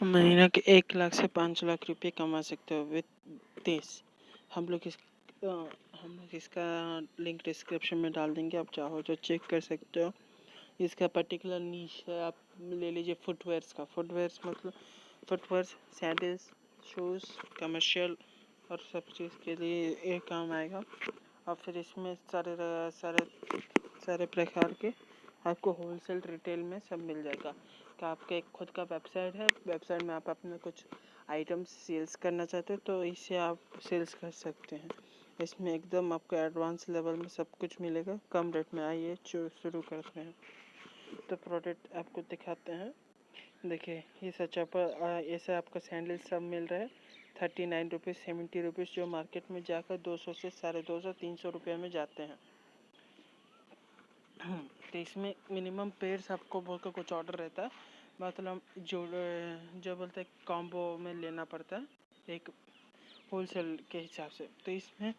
महीना के 1 लाख से 5 लाख रुपए कमा सकते हो विद दिस। हम लोग इसका लिंक डिस्क्रिप्शन में डाल देंगे, आप चाहो तो चेक कर सकते हो। इसका पर्टिकुलर नीश है, आप ले लीजिए फुटवेयर्स का। फुटवेयर्स मतलब फुटवेयर्स, सैंडल्स, शूज़, कमर्शियल और सब चीज़ के लिए ये काम आएगा। और फिर इसमें सारे सारे सारे प्रकार के आपको होलसेल रिटेल में सब मिल जाएगा। कि आपका एक खुद का वेबसाइट है, वेबसाइट में आप अपने कुछ आइटम्स सेल्स करना चाहते हो तो इससे आप सेल्स कर सकते हैं। इसमें एकदम आपको एडवांस लेवल में सब कुछ मिलेगा कम रेट में। आइए शुरू करते हैं। तो प्रोडक्ट आपको दिखाते हैं। देखिए ये चप्पल, ऐसे आपको सैंडल सब मिल रहा है 39 रुपीज़ 70 रुपीज़, जो मार्केट में जाकर 200 से 250 300 रुपये में जाते हैं। तो इसमें मिनिमम पेयर्स आपको बोलकर कुछ ऑर्डर रहता है, मतलब जो बोलते हैं कॉम्बो में लेना पड़ता है एक होलसेल के हिसाब से। तो इसमें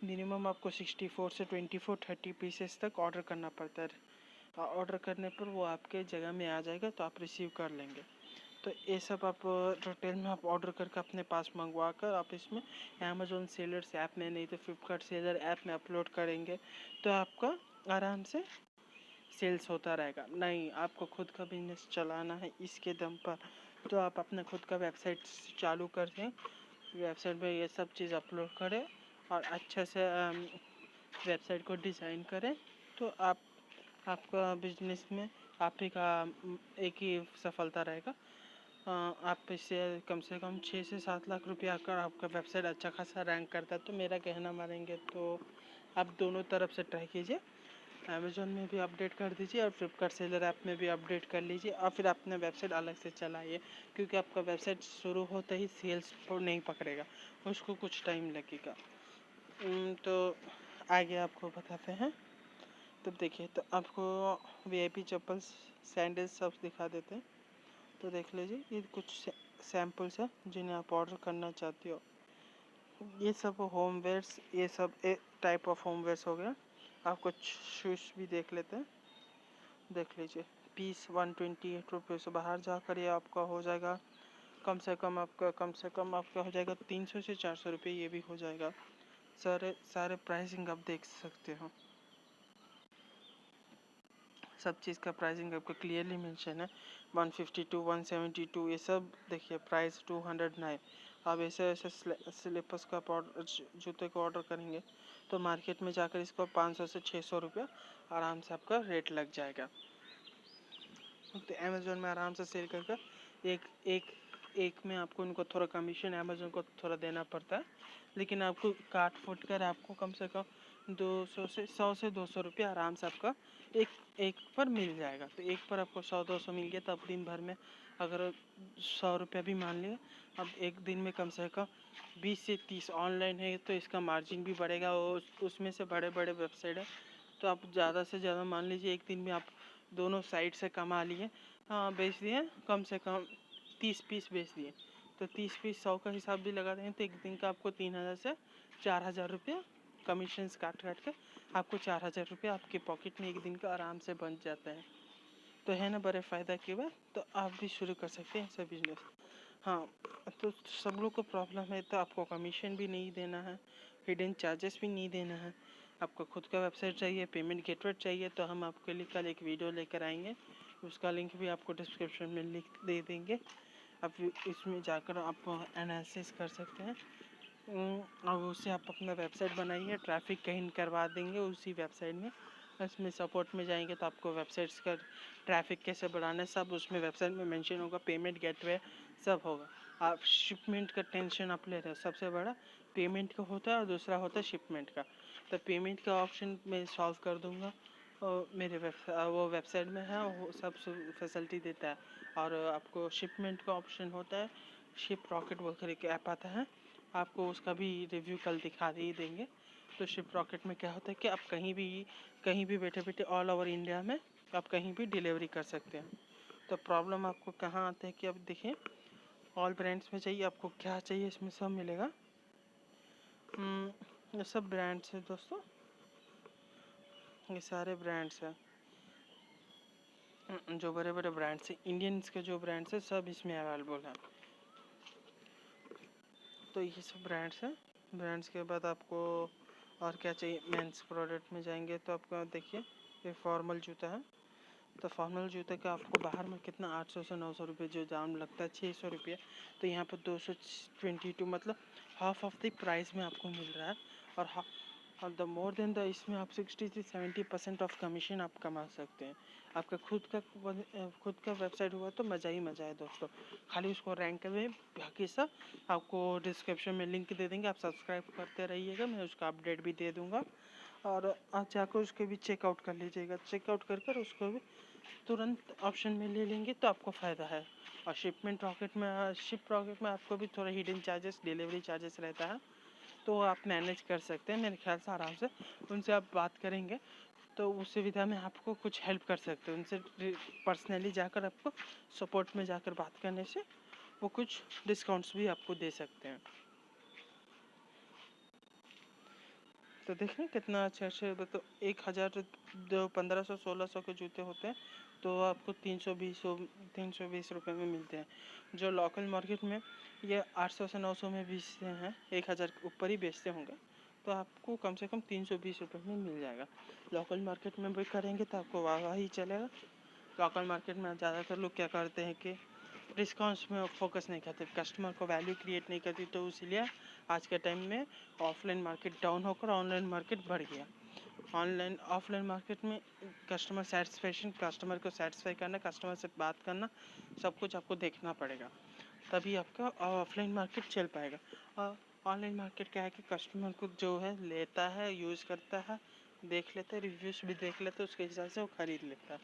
मिनिमम आपको 64 से 30 पीसेस तक ऑर्डर करना पड़ता है। ऑर्डर करने पर वो आपके जगह में आ जाएगा तो आप रिसीव कर लेंगे। तो ये सब आप रिटेल में आप ऑर्डर करके अपने पास मंगवा कर आप इसमें अमेज़ॉन सेलर्स ऐप में, नहीं तो फ्लिपकार्ट सेलर ऐप में अपलोड करेंगे तो आपका आराम से सेल्स होता रहेगा। नहीं, आपको खुद का बिजनेस चलाना है इसके दम पर, तो आप अपना खुद का वेबसाइट चालू कर दें। वेबसाइट में ये सब चीज़ अपलोड करें और अच्छे से वेबसाइट को डिज़ाइन करें तो आपका बिजनेस में आप ही का एक ही सफलता रहेगा। आप इससे कम से कम 6 से 7 लाख रुपया अगर आपका वेबसाइट अच्छा खासा रैंक करता है तो मेरा कहना मानेंगे तो आप दोनों तरफ से ट्राई कीजिए। अमेज़ॉन में भी अपडेट कर दीजिए और फ्लिपकार्ट सेलर ऐप में भी अपडेट कर लीजिए और फिर अपना वेबसाइट अलग से चलाइए, क्योंकि आपका वेबसाइट शुरू होते ही सेल्स पर नहीं पकड़ेगा, उसको कुछ टाइम लगेगा। तो आगे आपको बताते हैं। तो देखिए, तो आपको वीआईपी चप्पल, सैंडल्स सब दिखा देते हैं। तो देख लीजिए, ये कुछ सैम्पल्स हैं जिन्हें आप ऑर्डर करना चाहते हो। ये सब होमवेयर्स, ये सब एक टाइप ऑफ होमवेयर्स हो गया। आप कुछ शूज़ भी देख लेते हैं। देख लीजिए, पीस 128 रुपये से बाहर जाकर ये आपका हो जाएगा कम से कम आपका हो जाएगा 300 से 400 रुपये, ये भी हो जाएगा। सारे प्राइसिंग आप देख सकते हो। सब चीज़ का प्राइसिंग आपको क्लियरली मेंशन है। 152, 172, ये सब देखिए प्राइस 209। अब ऐसे ऐसे स्लीपर्स का जूते को ऑर्डर करेंगे तो मार्केट में जाकर इसको 500 से 600 रुपया आराम से आपका रेट लग जाएगा। तो अमेज़ोन में आराम से सेल कर एक में आपको उनको थोड़ा कमीशन अमेज़ोन को थोड़ा देना पड़ता है, लेकिन आपको काट फूट कर आपको कम से कम 100 से 200 रुपया आराम से आपका एक पर मिल जाएगा। तो एक पर आपको 100-200 मिल गया, तब दिन भर में अगर 100 रुपया भी मान लिया, अब एक दिन में कम से कम 20 से 30 ऑनलाइन है तो इसका मार्जिन भी बढ़ेगा। और उसमें से बड़े बड़े वेबसाइट है तो आप ज़्यादा से ज़्यादा मान लीजिए एक दिन में आप दोनों साइड से कमा लिए, बेच दिए, कम से कम 30 पीस बेच दिए तो 30 पीस 100 का हिसाब भी लगा देंगे तो एक दिन का आपको 3000 से 4000 रुपया कमीशन काट के आपको 4000 रुपया आपके पॉकेट में एक दिन का आराम से बन जाता है। तो है ना बड़े फ़ायदा की बात। तो आप भी शुरू कर सकते हैं ऐसा बिजनेस। हाँ, तो सब लोग को प्रॉब्लम है तो आपको कमीशन भी नहीं देना है, हिडन चार्जेस भी नहीं देना है। आपको खुद का वेबसाइट चाहिए, पेमेंट गेटवे चाहिए, तो हम आपके लिए कल एक वीडियो लेकर आएंगे, उसका लिंक भी आपको डिस्क्रिप्शन में लिख दे देंगे। आप इसमें जाकर आप एनालिसिस कर सकते हैं और उससे आप अपना वेबसाइट बनाइए, ट्रैफिक कहीं करवा देंगे उसी वेबसाइट में। इसमें सपोर्ट में जाएंगे तो आपको वेबसाइट्स का ट्रैफिक कैसे बढ़ाना है सब उसमें वेबसाइट में मेंशन होगा, पेमेंट गेटवे सब होगा। आप शिपमेंट का टेंशन आप ले रहे हो, सबसे बड़ा पेमेंट का होता है और दूसरा होता है शिपमेंट का। तो पेमेंट का ऑप्शन मैं सॉल्व कर दूंगा और मेरे वो वेबसाइट में है, वो सब फैसिलिटी देता है। और आपको शिपमेंट का ऑप्शन होता है, शिप रॉकेट बोलकर एक ऐप आता है, आपको उसका भी रिव्यू कल दिखा ही देंगे। तो शिप रॉकेट में क्या होता है कि आप कहीं भी बैठे बैठे ऑल ओवर इंडिया में आप कहीं भी डिलीवरी कर सकते हैं। तो प्रॉब्लम आपको कहाँ आता है कि अब देखिए, ऑल ब्रांड्स में चाहिए, आपको क्या चाहिए इसमें सब मिलेगा। ये सब ब्रांड्स हैं दोस्तों, ये सारे ब्रांड्स हैं। जो बड़े बड़े ब्रांड्स हैं, इंडियंस के जो ब्रांड्स हैं सब इसमें अवेलेबल हैं। तो ये सब ब्रांड्स हैं। ब्रांड्स के बाद आपको और क्या चाहिए, मेंस प्रोडक्ट में जाएंगे तो आपको देखिए ये फॉर्मल जूता है। तो फॉर्मल जूते का आपको बाहर में कितना 800 से 900 रुपये जो दाम लगता है, 600 रुपये, तो यहाँ पर 222 मतलब हाफ ऑफ द प्राइस में आपको मिल रहा है। और द मोर देन द इसमें आप 60 से 70% ऑफ कमीशन आप कमा सकते हैं। आपका खुद का वेबसाइट हुआ तो मज़ा ही मज़ा है दोस्तों। खाली उसको रैंक में, बाकी सब आपको डिस्क्रिप्शन में लिंक दे देंगे, आप सब्सक्राइब करते रहिएगा, मैं उसका अपडेट भी दे दूँगा। और आप जाकर उसके भी चेकआउट कर लीजिएगा। चेकआउट कर उसको भी तुरंत ऑप्शन में ले लेंगे तो आपको फ़ायदा है। और शिप रॉकेट में आपको भी थोड़ा हिडन चार्जेस, डिलीवरी चार्जेस रहता है, तो आप मैनेज कर सकते हैं मेरे ख्याल से आराम से। उनसे आप बात करेंगे तो उस सुविधा में आपको कुछ हेल्प कर सकते हैं। उनसे पर्सनली जाकर आपको सपोर्ट में जाकर बात करने से वो कुछ डिस्काउंट्स भी आपको दे सकते हैं। तो देख रहे हैं कितना अच्छा अच्छा, तो 1000 जो 1500 1600 के जूते होते हैं तो आपको 320 रुपये में मिलते हैं। जो लोकल मार्केट में ये 800 से 900 में बेचते हैं, 1000 के ऊपर ही बेचते होंगे, तो आपको कम से कम 320 रुपये में मिल जाएगा। लोकल मार्केट में भी करेंगे तो आपको वाह ही चलेगा। लोकल मार्केट में ज़्यादातर लोग क्या करते हैं कि डिस्काउंट्स में फोकस नहीं करते, कस्टमर को वैल्यू क्रिएट नहीं करती, तो इसलिए आज के टाइम में ऑफलाइन मार्केट डाउन होकर ऑनलाइन मार्केट बढ़ गया। ऑफलाइन मार्केट में कस्टमर को सेटिस्फाई करना, कस्टमर से बात करना, सब कुछ आपको देखना पड़ेगा, तभी आपका ऑफलाइन मार्केट चल पाएगा। और ऑनलाइन मार्केट क्या है कि कस्टमर को जो है लेता है, यूज़ करता है, देख लेता है, रिव्यूज़ भी देख लेता है, उसके हिसाब से वो ख़रीद लेता है।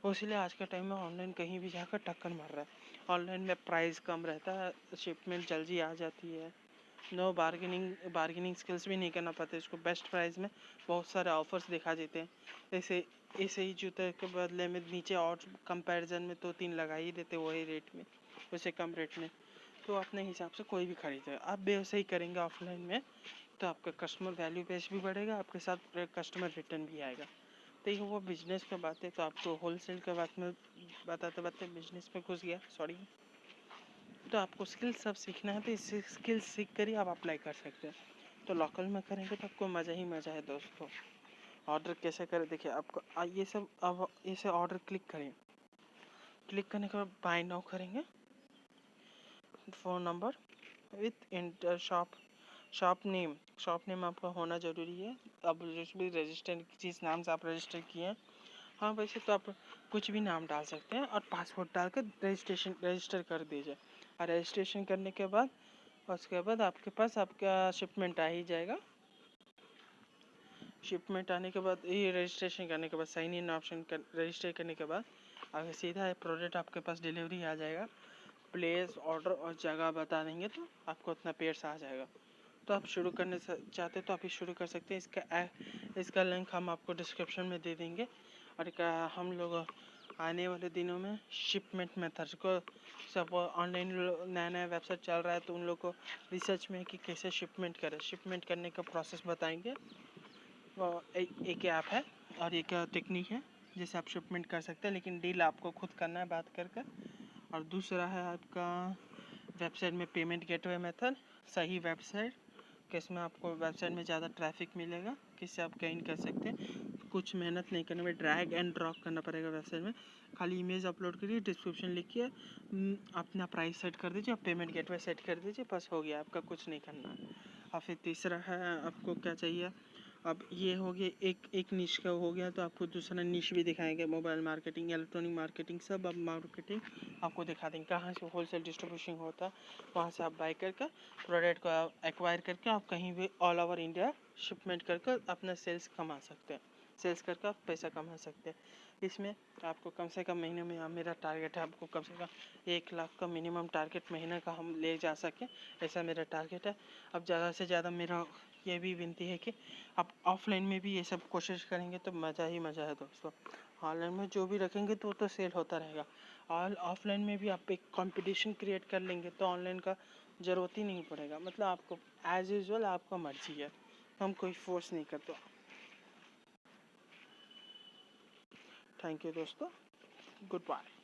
इसलिए आज के टाइम में ऑनलाइन कहीं भी जाकर टक्कर मार रहा है। ऑनलाइन में प्राइस कम रहता है, शिपमेंट जल्दी आ जाती है, नो बार्गेनिंग स्किल्स भी नहीं करना पड़ता, इसको बेस्ट प्राइस में बहुत सारे ऑफर्स दिखा देते हैं। ऐसे ऐसे ही जूते के बदले में नीचे और कंपैरिजन में 2-3 लगा ही देते वही रेट में, उससे कम रेट में, तो अपने हिसाब से कोई भी खरीदेगा। आप भी वैसे ही करेंगे ऑफलाइन में तो आपका कस्टमर वैल्यू बेस भी बढ़ेगा, आपके साथ कस्टमर रिटर्न भी आएगा। तो ये वो बिजनेस का बात है, तो आपको होलसेल के बात में बताते बताते बिजनेस में घुस गया, सॉरी। तो आपको स्किल्स सब सीखना है, तो इस स्किल्स सीख कर ही आप अप्लाई कर सकते हैं। तो लोकल में करेंगे तो आपको मज़ा ही मज़ा है दोस्तों। ऑर्डर कैसे करें, देखिए आपको ये सब, अब इसे ऑर्डर क्लिक करें, क्लिक करने के बाद बाय नाउ करेंगे। Phone number with inter shop name आपका होना ज़रूरी है। अब जिस भी रजिस्टर जिस नाम से आप रजिस्टर किए हैं, हाँ वैसे तो आप कुछ भी नाम डाल सकते हैं, और पासवर्ड डालकर रजिस्टर कर दीजिए। और रजिस्ट्रेशन करने के बाद उसके बाद आपके पास आपका शिपमेंट आ ही जाएगा। शिपमेंट आने के बाद ये रजिस्ट्रेशन करने के बाद साइन इन ऑप्शन रजिस्टर करने के बाद आगे सीधा प्रोडक्ट आपके पास डिलीवरी आ जाएगा। प्लेस ऑर्डर और जगह बता देंगे तो आपको उतना पेड़ आ जाएगा। तो आप शुरू करने से चाहते तो आप ही शुरू कर सकते हैं। इसका लिंक हम आपको डिस्क्रिप्शन में दे देंगे। और हम लोग आने वाले दिनों में शिपमेंट मेथड को सब ऑनलाइन नया नया वेबसाइट चल रहा है, तो उन लोग को रिसर्च में कि कैसे शिपमेंट करें, शिपमेंट करने का प्रोसेस बताएंगे। एक ऐप है और एक टेक्निक है जिससे आप शिपमेंट कर सकते हैं, लेकिन डील आपको खुद करना है बात कर कर। और दूसरा है आपका वेबसाइट में पेमेंट गेटवे मेथड, सही वेबसाइट किसमें आपको वेबसाइट में ज़्यादा ट्रैफिक मिलेगा, किससे आप गेन कर सकते हैं। कुछ मेहनत नहीं करना, में ड्रैग एंड ड्रॉप करना पड़ेगा वेबसाइट में। खाली इमेज अपलोड करिए, डिस्क्रिप्शन लिखिए, अपना प्राइस सेट कर दीजिए और पेमेंट गेटवे सेट कर दीजिए, बस हो गया, आपका कुछ नहीं करना है। और फिर तीसरा है आपको क्या चाहिए, अब ये हो गया एक निश का हो गया, तो आपको दूसरा निश भी दिखाएंगे, मोबाइल मार्केटिंग, इलेक्ट्रॉनिक मार्केटिंग, सब अब मार्केटिंग आपको दिखा देंगे कहाँ से होलसेल डिस्ट्रीब्यूशन होता है, वहाँ से आप बाय करके प्रोडक्ट को एक्वायर करके आप कहीं भी ऑल ओवर इंडिया शिपमेंट करके अपना सेल्स कमा सकते हैं, सेल्स करके आप पैसा कमा सकते हैं। इसमें आपको कम से कम महीने में, मेरा टारगेट है आपको कम से कम 1 लाख का मिनिमम टारगेट महीने का हम ले जा सकें, ऐसा मेरा टारगेट है। अब ज़्यादा से ज़्यादा मेरा ये भी विनती है कि आप ऑफलाइन में भी ये सब कोशिश करेंगे तो मज़ा ही मज़ा है दोस्तों। ऑनलाइन में जो भी रखेंगे तो वो तो सेल होता रहेगा, और ऑफलाइन में भी आप एक कंपटीशन क्रिएट कर लेंगे तो ऑनलाइन का ज़रूरत ही नहीं पड़ेगा। मतलब आपको एज यूजुअल आपका मर्जी है, हम कोई फोर्स नहीं करते। थैंक यू दोस्तों। Good bye.